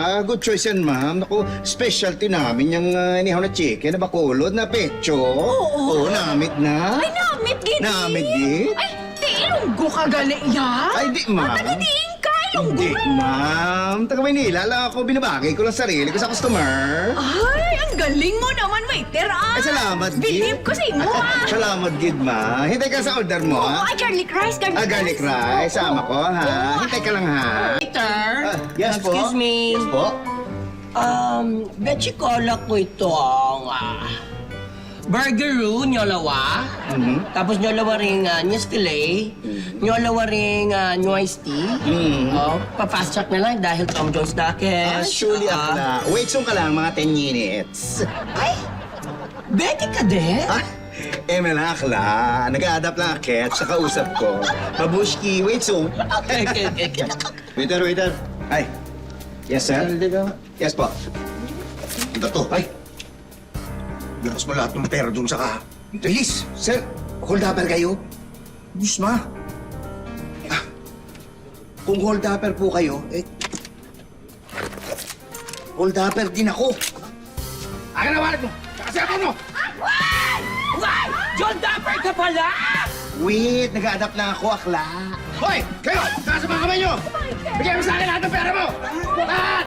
Good choice yan, ma'am. Naku, specialty namin yung inihaw na chicken na bakulod na pecho. Oo, namit na. Ay, namit, gini. Namit, gid. Ay, di ilunggo ka gali, ya? Ay, di, ma'am. Tagadiin ka, ilunggo. Hindi, ma'am. Taga Maynila lang ako. Binabagay ko lang sarili ko sa customer. Ay, ang galing mo naman, waiter, ah. Ay, salamat, Gid. Believe ko sa imo, ah. Salamat, Gid, ma. Hintay ka sa order mo, Oo, ha? ay, garlic rice, garlic rice. Garlic rice. Sama ko, ha? Hintay ka lang, ha? Waiter, Yes po. excuse me. Yes po. Betchy Cola ko ito ang burgeroo, nyolawa. Tapos nyolawa ring nyes filet. Nyolawa ring noise tea. Pa-fast track na lang dahil Tom Jones Ah, Dackes. surely ako na. Wait, so ka lang, mga 10 minutes. Ay! Betty ka din? Ah, lang akla. Nag-a-adapt lang akit sa kausap ko. Mabushki, wait, so. Okay. Waiter. Ay. Yes, sir? Yes po. Ito to. Ay! Bilas mo lahat ng pera dun sa ka. Please, sir. Hold upper kayo. Diyos ma. Kung hold upper po kayo, hold upper din ako. Akin na wallet mo! Saka mo! Why? John Dapper ka pala? Wait, nag-a-adapt lang ako, akla. Hoy! Kayo! Taas ang mga kamay nyo! Bigyan mo sa akin lahat ng pera mo! Lahat!